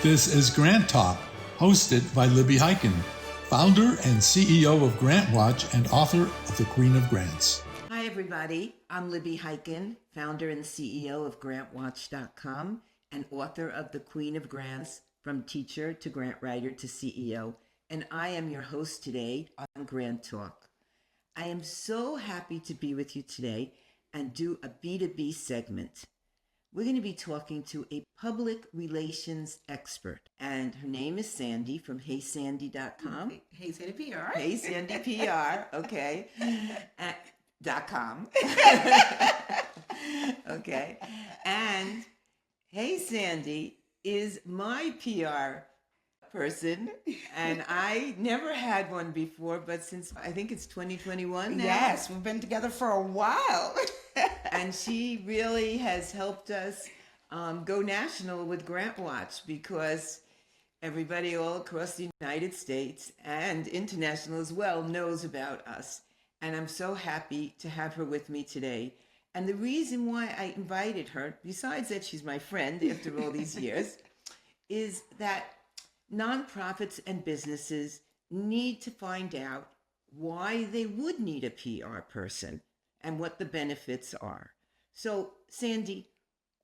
This is GrantTalk, hosted by Libby Hikind, founder and CEO of GrantWatch and author of The Queen of Grants. Hi, everybody. I'm Libby Hikind, founder and CEO of GrantWatch.com and author of The Queen of Grants, From Teacher to Grant Writer to CEO. And I am your host today on GrantTalk. I am so happy to be with you today and do a B2B segment. We're going to be talking to a public relations expert, and her name is Sandy from HeySandy.com. Hey Sandy PR. Hey Sandy PR, okay. .com. Okay. And Hey Sandy is my PR person, and I never had one before, but since I think it's 2021 now. Yes, we've been together for a while. And she really has helped us go national with GrantWatch, because everybody all across the United States and international as well knows about us. And I'm so happy to have her with me today. And the reason why I invited her, besides that she's my friend after all these years, is that nonprofits and businesses need to find out why they would need a PR person and what the benefits are. So, Sandy,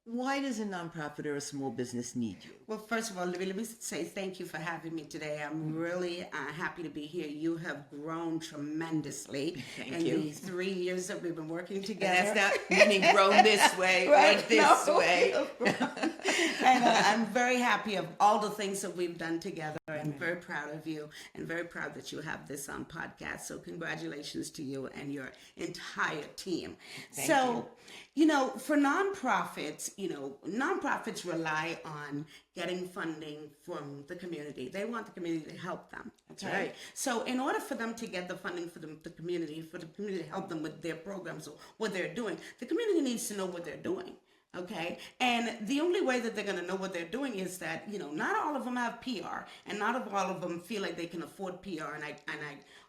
why does a nonprofit or a small business need you? Well, first of all, let me say thank you for having me today. I'm really happy to be here. You have grown tremendously in these 3 years that we've been working together. And that's not meaning grown this way or this way. And I'm very happy of all the things that we've done together. I'm very proud of you and very proud that you have this on podcast. So congratulations to you and your entire team. Thank you. You know, for nonprofits, nonprofits rely on getting funding from the community. They want the community to help them. Okay? That's right. So in order for them to get the funding for the community, for the community to help them with their programs or what they're doing, the community needs to know what they're doing. Okay. And the only way that they're going to know what they're doing is that, not all of them have PR, and not all of them feel like they can afford PR. And I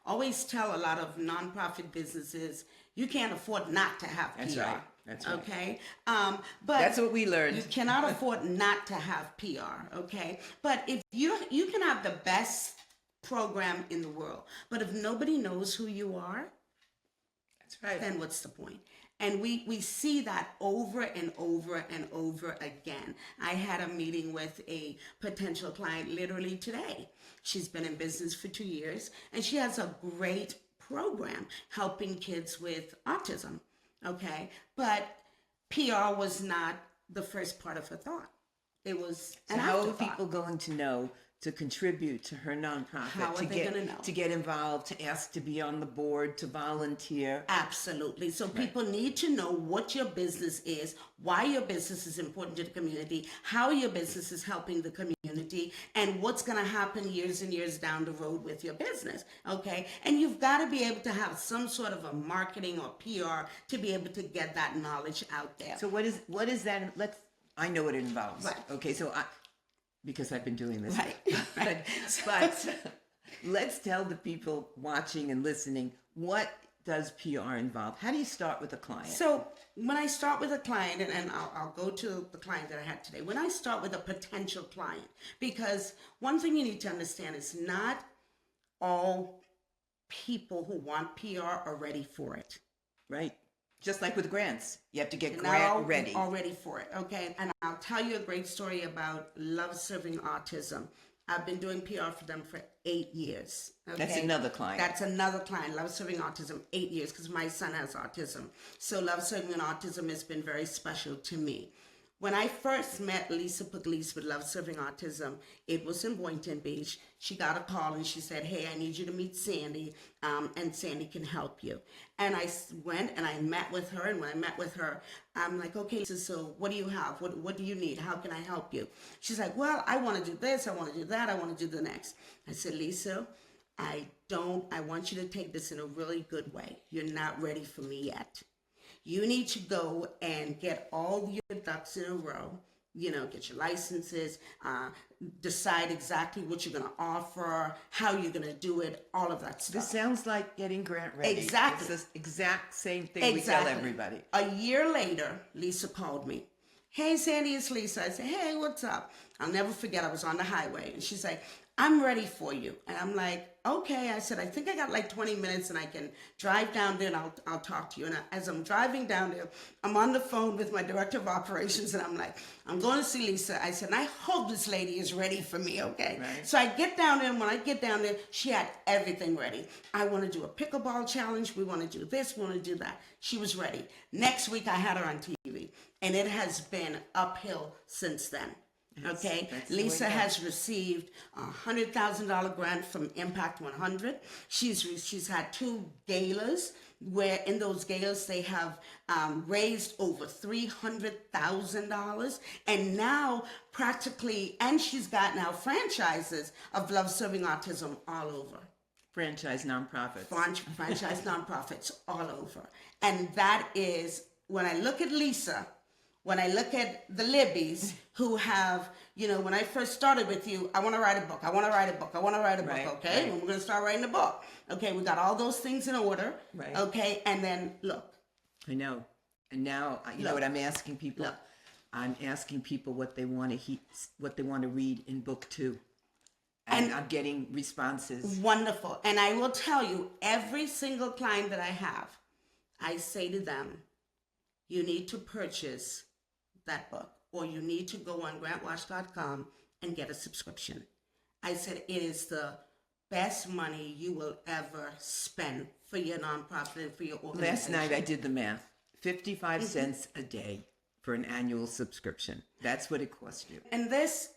always tell a lot of nonprofit businesses, you can't afford not to have PR. That's right. That's right. Okay. But that's what we learned. You cannot afford not to have PR. Okay. But if you can have the best program in the world, but if nobody knows who you are, that's right. Then what's the point? And we see that over and over and over again. I had a meeting with a potential client literally today. She's been in business for 2 years, and she has a great program helping kids with autism. Okay, but PR was not the first part of her thought. It was an afterthought. How are people going to know to contribute to her nonprofit? How are they going to know? To get involved, to ask to be on the board, to volunteer? Absolutely. So people need to know what your business is, why your business is important to the community, how your business is helping the community, and what's going to happen years and years down the road with your business. Okay? And you've got to be able to have some sort of a marketing or PR to be able to get that knowledge out there. So what is that? I know what it involves. Right. Okay, so because I've been doing this. Right. But let's tell the people watching and listening, what does PR involve? How do you start with a client? So when I start with a client, and I'll go to the client that I had today, when I start with a potential client, because one thing you need to understand is not all people who want PR are ready for it. Right. Just like with grants, you have to get grant ready. All ready for it, okay? And I'll tell you a great story about Love Serving Autism. I've been doing PR for them for 8 years. Okay? That's another client. That's another client, Love Serving Autism, 8 years, because my son has autism. So Love Serving Autism has been very special to me. When I first met Lisa Pugliese with Love Serving Autism, it was in Boynton Beach. She got a call and she said, hey, I need you to meet Sandy, and Sandy can help you. And I went and I met with her, and when I met with her, I'm like, okay, so what do you have? What do you need? How can I help you? She's like, well, I want to do this, I want to do that, I want to do the next. I said, Lisa, I want you to take this in a really good way. You're not ready for me yet. You need to go and get all your ducks in a row, get your licenses, decide exactly what you're going to offer, how you're going to do it, all of that stuff. This sounds like getting grant ready. Exactly. It's the exact same thing we tell everybody. A year later, Lisa called me Hey, Sandy, it's Lisa. I said, hey, what's up? I'll never forget, I was on the highway. And she's like, I'm ready for you. And I'm like, okay. I said, I think I got like 20 minutes and I can drive down there and I'll talk to you. And as I'm driving down there, I'm on the phone with my director of operations and I'm like, I'm going to see Lisa. I said, and I hope this lady is ready for me, okay? Right. So I get down there, and when I get down there, she had everything ready. I want to do a pickleball challenge. We want to do this, we want to do that. She was ready. Next week, I had her on TV, and it has been uphill since then. Okay, That's Lisa has received a $100,000 grant from Impact 100. She's had 2 galas where in those galas they have raised over $300,000, and now practically, and she's got now franchises of Love Serving Autism all over. Franchise nonprofits. Franchise nonprofits all over, and that is when I look at Lisa. When I look at the Libbies who have, when I first started with you, I want to write a book. I want to write a book. I want to write a book. Right, Okay. right. And we're going to start writing a book. Okay. We got all those things in order. Right. Okay. And then look. I know. And now, you know what I'm asking people? Look. I'm asking people what they want to read in book 2. And I'm getting responses. Wonderful. And I will tell you, every single client that I have, I say to them, you need to purchase that book, or you need to go on GrantWatch.com and get a subscription. I said it is the best money you will ever spend for your nonprofit and for your organization. Last night I did the math. 55 cents a day for an annual subscription. That's what it costs you. And this,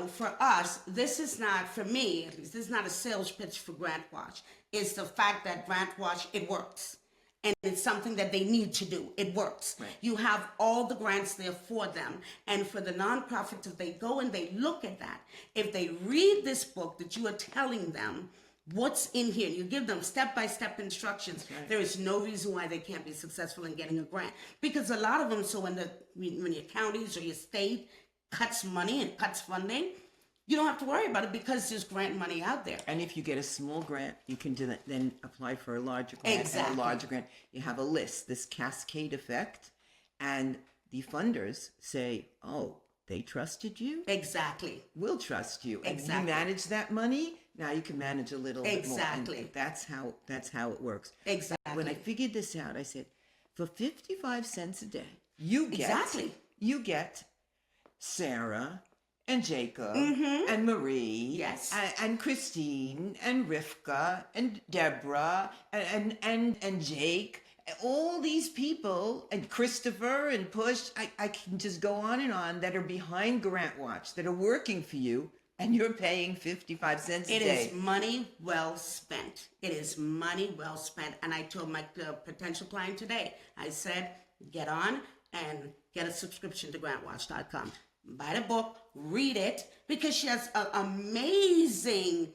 for us, this is not, for me at least, this is not a sales pitch for GrantWatch. It's the fact that GrantWatch, it works. And it's something that they need to do. It works. Right. You have all the grants there for them. And for the nonprofits, if they go and they look at that, if they read this book that you are telling them what's in here, you give them step-by-step instructions, right. There is no reason why they can't be successful in getting a grant. Because a lot of them, so when your counties or your state cuts money and cuts funding, you don't have to worry about it because there's grant money out there. And if you get a small grant, you can then apply for a larger grant. Exactly. And a larger grant, you have a list, this cascade effect. And the funders say, oh, they trusted you? Exactly. We'll trust you. And Exactly. you manage that money, now you can manage a little Exactly. bit more. And that's how it works. Exactly. When I figured this out, I said, for 55 cents a day, you get Sarah and Jacob and Marie, Yes. and Christine and Rivka and Deborah and Jake, all these people, and Christopher and Push. I can just go on and on that are behind GrantWatch, that are working for you, and you're paying 55 cents a day. It is money well spent. It is money well spent. And I told my potential client today, I said, get on and get a subscription to GrantWatch.com. Buy the book, read it, because she has amazing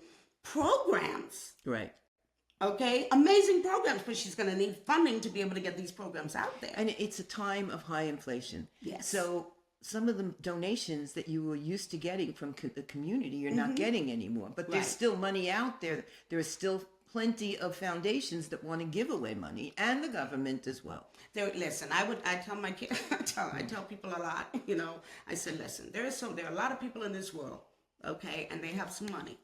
programs. Right. Okay? Amazing programs, but she's going to need funding to be able to get these programs out there. And it's a time of high inflation. Yes. So some of the donations that you were used to getting from the community, you're not getting anymore. But there's Right. still money out there. There is still plenty of foundations that want to give away money, and the government as well. Listen, I tell my kids, I tell people a lot, I said, listen, there are a lot of people in this world, okay, and they have some money,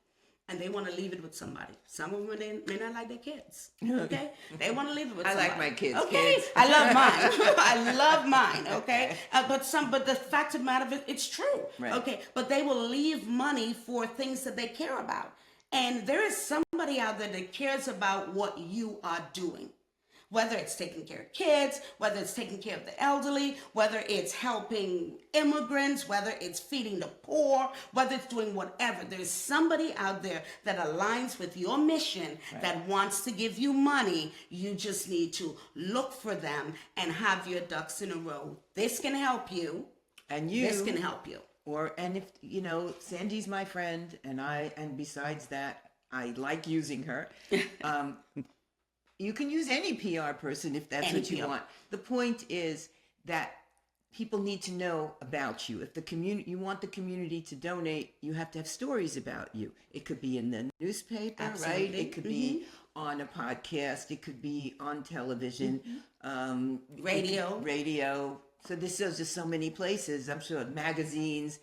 and they want to leave it with somebody. Some of them may not like their kids, okay? They want to leave it with somebody. I like my kids. Okay, Kids. I love mine. I love mine, okay? But the fact of the matter is, it's true, Right. okay? But they will leave money for things that they care about. And there is somebody out there that cares about what you are doing. Whether it's taking care of kids, whether it's taking care of the elderly, whether it's helping immigrants, whether it's feeding the poor, whether it's doing whatever. There's somebody out there that aligns with your mission, that wants to give you money. You just need to look for them and have your ducks in a row. This can help you. And This can help you. And if, Sandy's my friend, and besides that, I like using her. You can use any PR person if that's what you want. The point is that people need to know about you. If you want the community to donate, you have to have stories about you. It could be in the newspaper, Absolutely. right? It could be on a podcast. It could be on television, Radio, So this shows just so many places, I'm sure, magazines.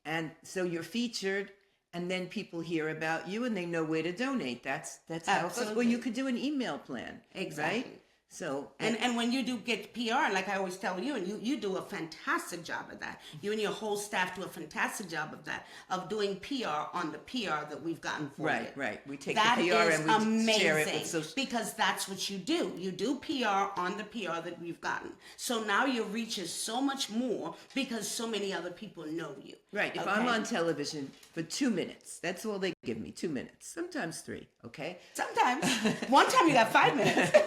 And so you're featured, and then people hear about you and they know where to donate. That's how it goes. Or Absolutely. you could do an email plan. Exactly. Right? So And when you do get PR, like I always tell you, and you do a fantastic job of that. You and your whole staff do a fantastic job of that, of doing PR on the PR that we've gotten for you. right. We take That the PR is and we share it with amazing, social. because that's what you do. You do PR on the PR that we've gotten. So now your reach is so much more because so many other people know you. Right. If I'm on television for 2 minutes, that's all they give me, 2 minutes, sometimes 3. Okay. Sometimes. One time you got 5 minutes.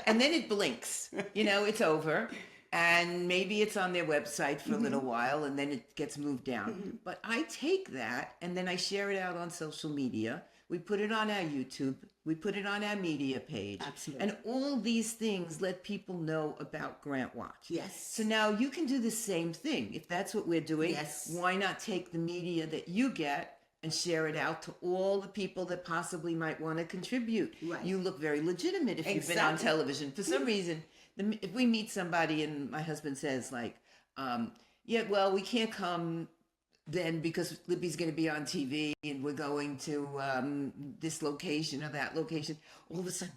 And then it blinks, it's over, and maybe it's on their website for a little while, and then it gets moved down. But I take that and then I share it out on social media. We put it on our YouTube. We put it on our media page. Absolutely. And all these things let people know about GrantWatch. Yes. So now you can do the same thing. If that's what we're doing, Yes. why not take the media that you get and share it out to all the people that possibly might want to contribute? Right. You look very legitimate if you've been on Exactly. television. For some reason, if we meet somebody and my husband says like, yeah, well, we can't come then because Libby's going to be on TV and we're going to this location or that location, all of a sudden,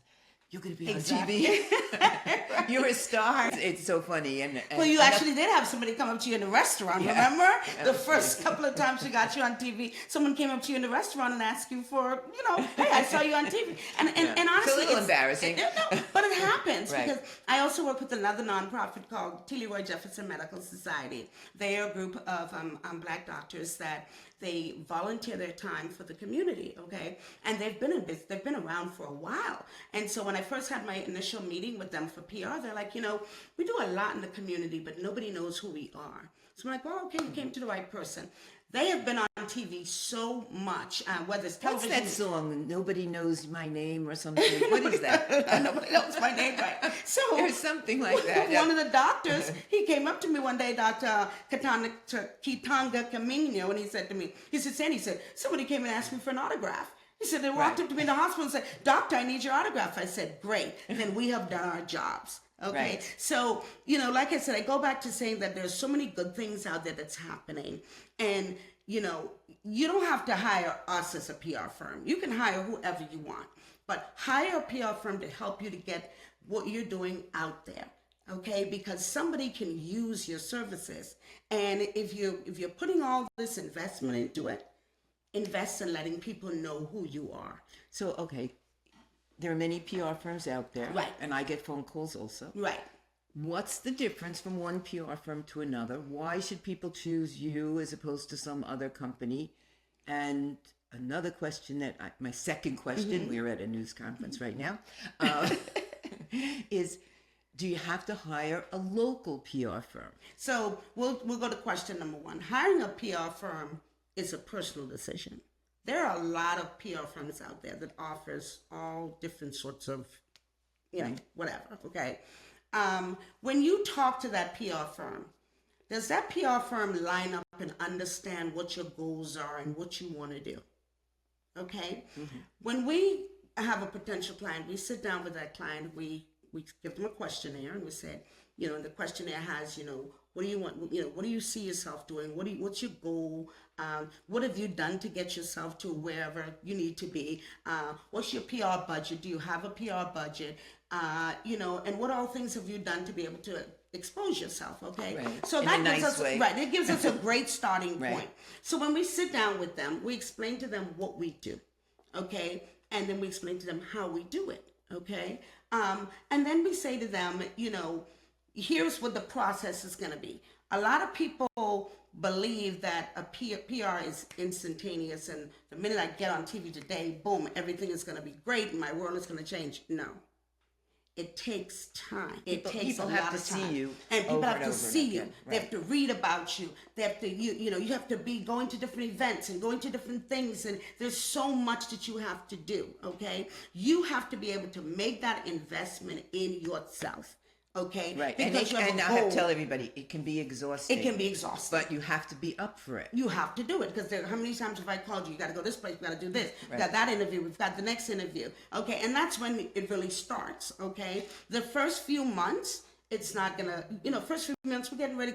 you're going to be Exactly. on TV. You're a star. It's so funny. And Well, you actually did have somebody come up to you in the restaurant, remember? The was first couple of times we got you on TV, someone came up to you in the restaurant and asked you for, hey, I saw you on TV. And honestly, It's a little embarrassing. No, but it happens Right. because I also work with another nonprofit called T. Leroy Jefferson Medical Society. They are a group of Black doctors that they volunteer their time for the community, okay? And they've been around for a while. And so when I first had my initial meeting with them for PR, they're like, we do a lot in the community, but nobody knows who we are. So I'm like, well, okay, you came to the right person. They have been on TV so much, whether it's What's television. that song? Nobody knows my name or something. What is that? Nobody knows my name, right? So There's something like that. one of the doctors, he came up to me one day, Dr. Kitanga Camino, and he said to me, Sandy, somebody came and asked me for an autograph. He said, they walked up to me in the hospital and said, Doctor, I need your autograph. I said, great. Then we have done our jobs. Okay. Right. So, like I said, I go back to saying that there's so many good things out there that's happening. And, you don't have to hire us as a PR firm. You can hire whoever you want, but hire a PR firm to help you to get what you're doing out there. Okay, because somebody can use your services. And if you're putting all this investment into it, invest in letting people know who you are. So, okay, there are many PR firms out there. Right. And I get phone calls also. Right. What's the difference from one PR firm to another? Why should people choose you as opposed to some other company? And another question my second question, we're at a news conference right now, is do you have to hire a local PR firm? So we'll go to question number 1. Hiring a PR firm is a personal decision. There are a lot of PR firms out there that offers all different sorts of, whatever, okay? When you talk to that PR firm, does that PR firm line up and understand what your goals are and what you want to do? Okay? Mm-hmm. When we have a potential client, we sit down with that client, we give them a questionnaire, and we said, the questionnaire has, what do you want? What do you see yourself doing? What's your goal? What have you done to get yourself to wherever you need to be? What's your PR budget? Do you have a PR budget? And what all things have you done to be able to expose yourself? Okay, right. So In that a gives nice us way. right. It gives us a great starting Right. point. So when we sit down with them, we explain to them what we do, okay, and then we explain to them how we do it, okay, and then we say to them, here's what the process is going to be. A lot of people believe that a PR is instantaneous, and the minute I get on TV today, boom, everything is going to be great and my world is going to change. No. It takes time. People have to see you and people over have and to over see and you. again. They have to read about you. They have to you have to be going to different events and going to different things, and there's so much that you have to do. Okay, you have to be able to make that investment in yourself. Okay, Right. Because And I have to tell everybody, it can be exhausting. it can be exhausting. But you have to be up for it. You have to do it because how many times have I called you? You got to go this place. You got to do this. Right. We got that interview. We've got the next interview. Okay, and that's when it really starts. Okay, the first few months It's not gonna, first few months we're getting ready,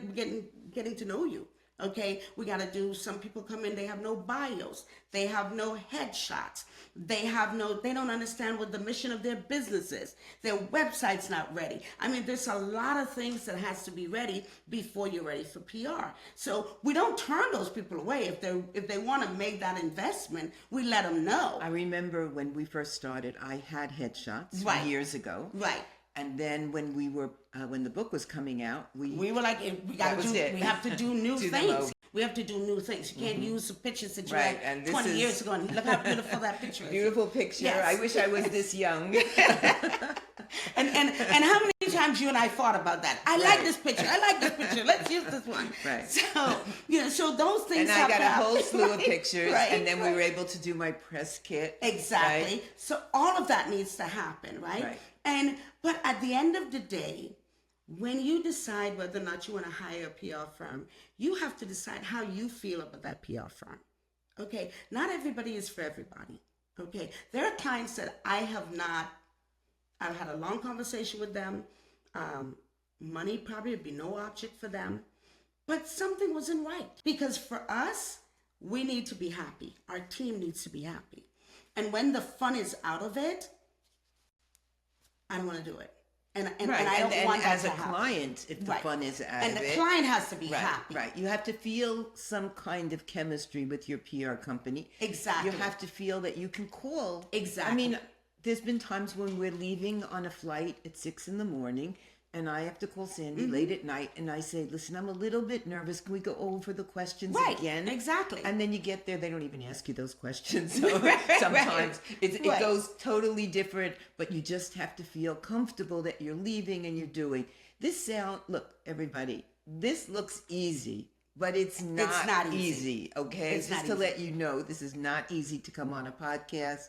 getting to know you. Okay, we got to do, some people come in, they have no bios, they have no headshots, they don't understand what the mission of their business is, their website's not ready. I mean, there's a lot of things that has to be ready before you're ready for PR. So we don't turn those people away. If they want to make that investment, we let them know. I remember when we first started, I had headshots Right. years ago. Right. And then when we were, when the book was coming out, we were like, we have to do new things. We have to do new things. You can't use the pictures that you Right, had and this 20 is- years ago. And look how beautiful that picture is. beautiful picture. Yes. I wish I was this young. And how many times you and I fought about that? I like this picture. I like this picture. Let's use this one. Right. So, so those things And I have got to a happen. whole slew of Right, pictures, right, and then we right. were able to do my press kit. Exactly. right? So all of that needs to happen, right? Right. But at the end of the day, when you decide whether or not you want to hire a PR firm, you have to decide how you feel about that PR firm. Okay? Not everybody is for everybody. Okay? There are clients that I've had a long conversation with them. Money probably would be no object for them, but something wasn't right. Because for us, we need to be happy. Our team needs to be happy. And when the fun is out of it, I don't want to do it. And I don't want that as to a happen. client, if the Right. fun is out And of the it. client has to be Right, happy. right. You have to feel some kind of chemistry with your PR company. Exactly. You have to feel that you can call. Exactly. I mean, there's been times when we're leaving on a flight at 6 a.m, and I have to call Sandy Mm-hmm. late at night, and I say, listen, I'm a little bit nervous. Can we go over the questions Right, again? exactly. And then you get there, they don't even ask you those questions. So Right, sometimes it right. goes totally different, but you just have to feel comfortable that you're leaving and you're doing. Look, everybody, this looks easy, but it's not easy, okay? It's Just not to let you know, this is not easy to come on a podcast.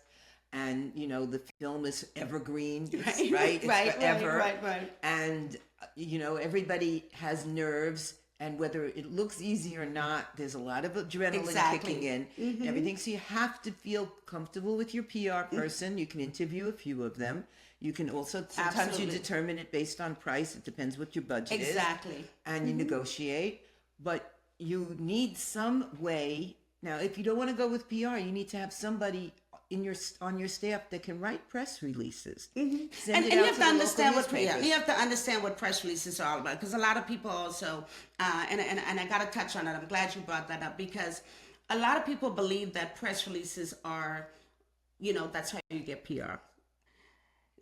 And, the film is evergreen, right? It's forever. Right. And, everybody has nerves. And whether it looks easy or not, there's a lot of adrenaline Exactly. kicking in. Mm-hmm. Everything. So you have to feel comfortable with your PR person. You can interview a few of them. You can also, sometimes Absolutely. you determine it based on price. It depends what your budget is. Exactly. And you negotiate. But you need some way. Now, if you don't want to go with PR, you need to have somebody on your staff that can write press releases. And Send it you out have to to the understand local newspapers. you have to understand what press releases are all about, because a lot of people also and I got to touch on it. I'm glad you brought that up, because a lot of people believe that press releases are, that's how you get PR.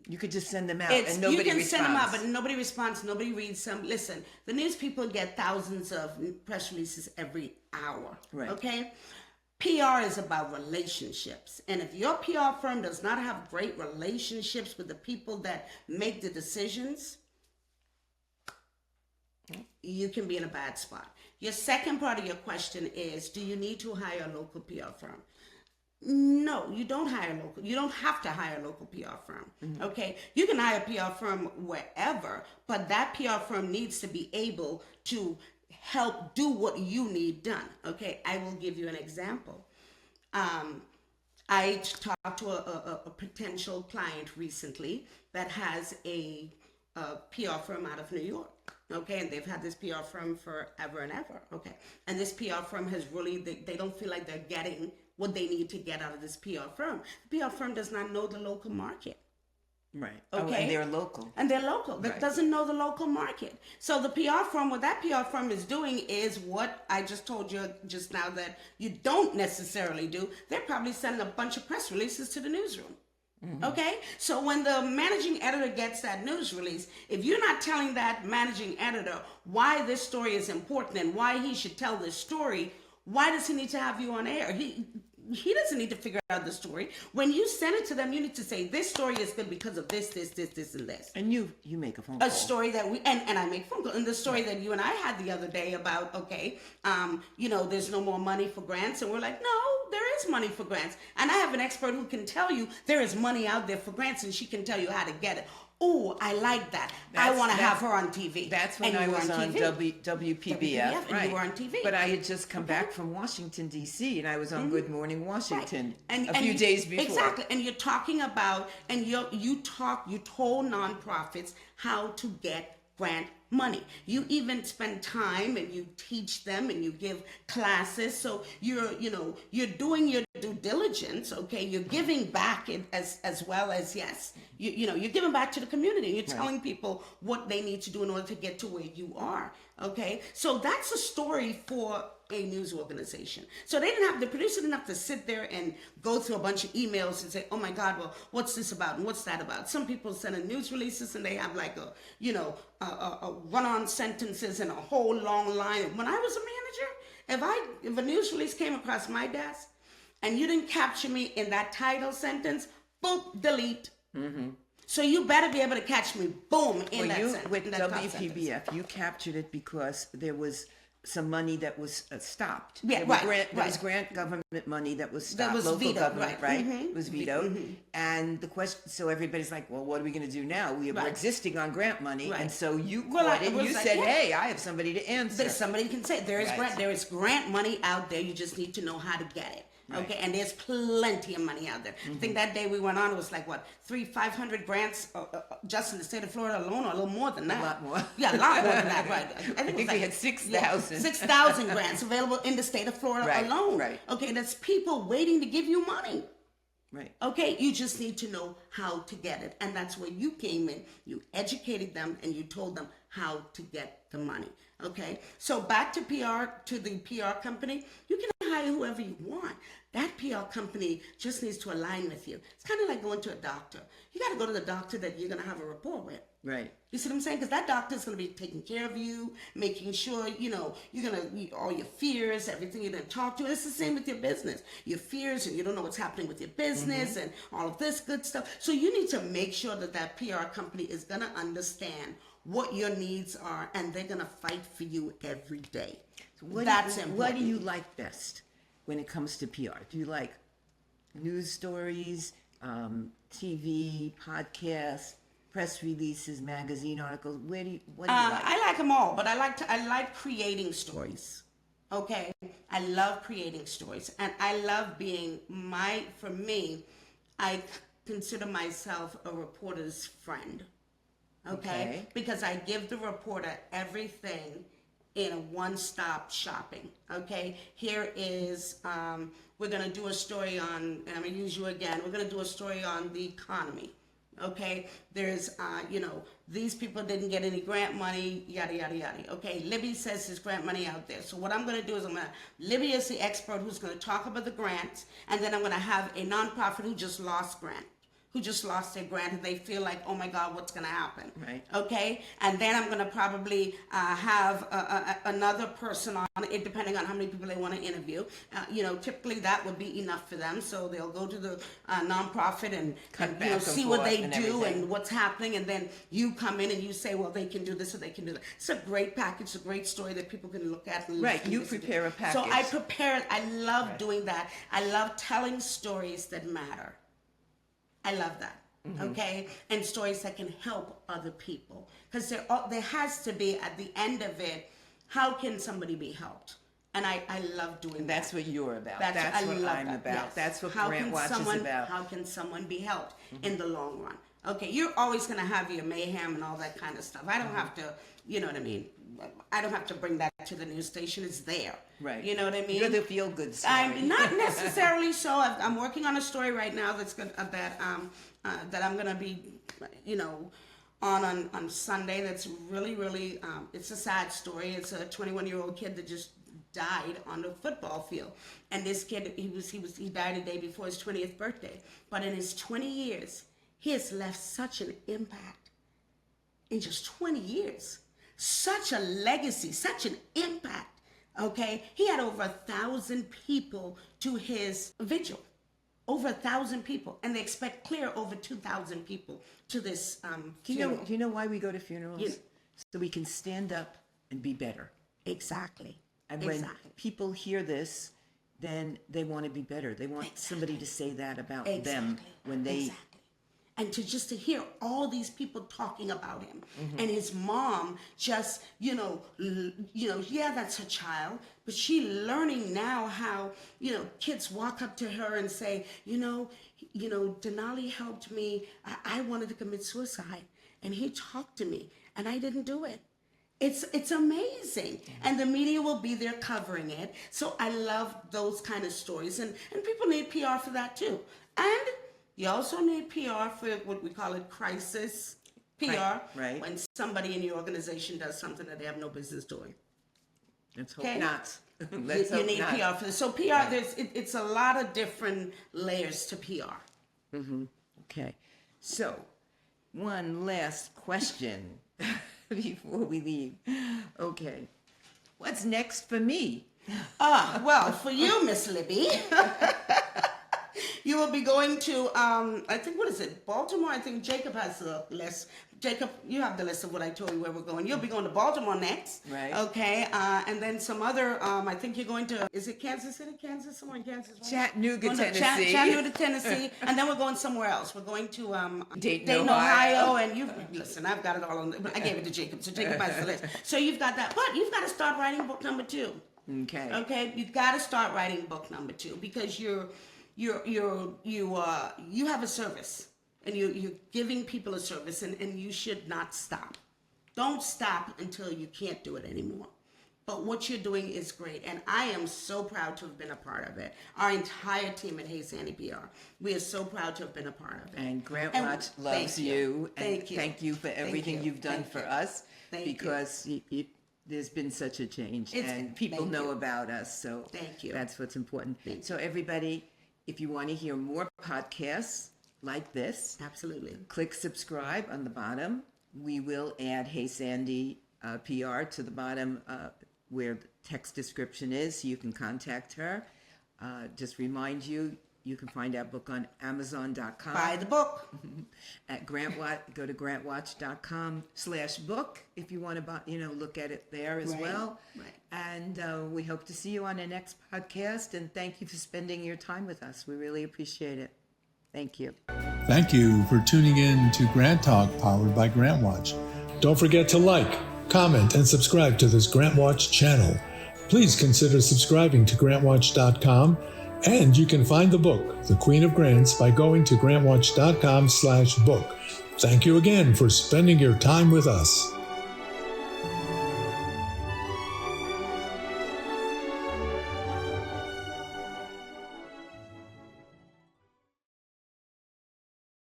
You could just send them out and nobody responds. Send them out, but nobody responds. Nobody reads them. Listen, the news people get thousands of press releases every hour. Right. Okay. PR is about relationships. And if your PR firm does not have great relationships with the people that make the decisions, you can be in a bad spot. Your second part of your question is, do you need to hire a local PR firm? No, you don't hire local. You don't have to hire a local PR firm. Mm-hmm. Okay, you can hire a PR firm wherever, but that PR firm needs to be able to help do what you need done. Okay, I will give you an example. I talked to a potential client recently that has a PR firm out of New York. Okay, and they've had this PR firm forever and ever. Okay, and this PR firm has really, they don't feel like they're getting what they need to get out of this PR firm. The PR firm does not know the local market. Right. Okay. Oh, and they're local. And they're local. That Right. doesn't know the local market. So the PR firm, what that PR firm is doing is what I just told you just now that you don't necessarily do. They're probably sending a bunch of press releases to the newsroom. Mm-hmm. Okay? So when the managing editor gets that news release, if you're not telling that managing editor why this story is important and why he should tell this story, why does he need to have you on air? He doesn't need to figure out the story. When you send it to them, you need to say, this story is good because of this, and this. And you make a phone call. A story that and I make phone calls. And the story that you and I had the other day about, there's no more money for grants. And we're like, no, there is money for grants. And I have an expert who can tell you there is money out there for grants, and she can tell you how to get it. Oh, I like that. I want to have her on TV. That's when I was on WPBF. And you were on TV. But I had just come back from Washington, D.C., and I was on Good Morning Washington a few days before. Exactly. And you're talking about, and you told nonprofits how to get grant money. You even spend time and you teach them and you give classes. So you're doing your due diligence. Okay, you're giving back as well as, yes, you're giving back to the community. You're telling people what they need to do in order to get to where you are. Okay, so that's a story for a news organization. So the producer didn't have to sit there and go through a bunch of emails and say, oh my God, well, what's this about and what's that about? Some people send in news releases and they have like a run-on sentences and a whole long line. When I was a manager, if a news release came across my desk and you didn't capture me in that title sentence, boom, delete. Mm-hmm. So you better be able to catch me, boom, in that sentence. With WPBF, you captured it because there was some money that was stopped. Yeah, there was grant government money that was stopped. That was local vetoed, government, right? Mm-hmm. It was vetoed. Mm-hmm. And the question, so everybody's like, well, what are we going to do now? We're existing on grant money. Right. And so you caught it and you said, hey, I have somebody to answer. Somebody can say, there is grant money out there. You just need to know how to get it. Right. Okay, and there's plenty of money out there. Mm-hmm. I think that day we went on, it was like, 500 grants just in the state of Florida alone, or a little more than that. A lot more. Yeah, a lot more than that, right. I think we had 6,000. Yeah, 6,000 grants available in the state of Florida alone. Right. Okay, that's people waiting to give you money. Right. Okay, you just need to know how to get it. And that's where you came in. You educated them and you told them how to get the money. Okay, so back to the PR company, you can hire whoever you want. That PR company just needs to align with you. It's kind of like going to a doctor. You got to go to the doctor that you're going to have a rapport with. Right. You see what I'm saying? Because that doctor is going to be taking care of you, making sure, you're going to, all your fears, everything you're going to talk to. It's the same with your business. Your fears, and you don't know what's happening with your business and all of this good stuff. So you need to make sure that PR company is going to understand what your needs are, and they're going to fight for you every day. So what do you like best when it comes to PR? Do you like news stories, TV, podcasts, press releases, magazine articles? What do you like? I like them all, but I like creating stories. Okay, I love creating stories, and I love being for me, I consider myself a reporter's friend. Okay, because I give the reporter everything in a one-stop shopping. Okay, here is we're going to do a story on, and I'm going to use you again, we're going to do a story on the economy. Okay, there's these people didn't get any grant money, yada yada yada. Okay, Libby says there's grant money out there. So what I'm going to do is Libby is the expert who's going to talk about the grants, and then I'm going to have a nonprofit who just lost their grant, and they feel like, oh my God, what's going to happen? Right. Okay, and then I'm going to probably have another person on it, depending on how many people they want to interview. Typically that would be enough for them, so they'll go to the nonprofit and see what they do and what's happening, and then you come in and you say, well, they can do this or they can do that. It's a great package, a great story that people can look at. And you prepare a package. So I love doing that. I love telling stories that matter. I love that. Mm-hmm. Okay, and stories that can help other people, because there has to be at the end of it, how can somebody be helped? And I love doing and that's what you're about. That's what I'm about. Yes. That's what GrantWatch is about. How can someone be helped in the long run? Okay, you're always going to have your mayhem and all that kind of stuff. I don't have to, you know what I mean? I don't have to bring that to the news station. It's there. Right. You know what I mean? You're the feel-good story. I'm not necessarily so. I'm working on a story right now that's good, that I'm going to be, on Sunday. That's really, really, it's a sad story. It's a 21-year-old kid that just died on the football field. And this kid, he died a day before his 20th birthday. But in his 20 years, he has left such an impact. In just 20 years. Such a legacy, such an impact, okay? He had over 1,000 people to his vigil, over 1,000 people, and they expect clear over 2,000 people to this funeral. Do you know why we go to funerals? So we can stand up and be better. Exactly. And when people hear this, then they want to be better. They want somebody to say that about them when they... And to hear all these people talking about him, and his mom just, that's her child, but she learning now how, kids walk up to her and say, Denali helped me. I wanted to commit suicide, and he talked to me, and I didn't do it. It's amazing. And the media will be there covering it. So I love those kind of stories. And people need PR for that too. And you also need PR for what we call it crisis PR. Right. When somebody in your organization does something that they have no business doing. Let's hope not. You need PR for this. So PR, it's a lot of different layers to PR. Okay. So, one last question before we leave. Okay. What's next for me? Well, for you, Miss Libby, you will be going to, I think, what is it, Baltimore? I think Jacob has the list. Jacob, you have the list of what I told you where we're going. You'll be going to Baltimore next. Right. Okay. And then some other, I think you're going to, is it Kansas City? Kansas? Somewhere in Kansas? Right? Chattanooga, Tennessee. Chattanooga, Tennessee. And then we're going somewhere else. We're going to Dayton, Ohio. And listen, I've got it all on, I gave it to Jacob. So Jacob has the list. So you've got that. But you've got to start writing book number 2. Okay. Okay. You've got to start writing book number 2 because you have a service. And you're giving people a service, and you should not stop. Don't stop until you can't do it anymore. But what you're doing is great, and I am so proud to have been a part of it. Our entire team at Hey Sandy PR, we are so proud to have been a part of it. And GrantWatch loves you. And thank you for everything you've done for us. Because there's been such a change, and people know about us. So that's what's important. So everybody, if you want to hear more podcasts like this, absolutely, click subscribe on the bottom. We will add Hey Sandy PR to the bottom where the text description is, so you can contact her. Just remind you, you can find our book on Amazon.com. Buy the book. At GrantWatch, go to GrantWatch.com/book if you want to look at it there as well. Right. And we hope to see you on the next podcast. And thank you for spending your time with us. We really appreciate it. Thank you. Thank you for tuning in to GrantTalk, powered by GrantWatch. Don't forget to like, comment, and subscribe to this GrantWatch channel. Please consider subscribing to GrantWatch.com, and you can find the book, The Queen of Grants, by going to GrantWatch.com/book. Thank you again for spending your time with us.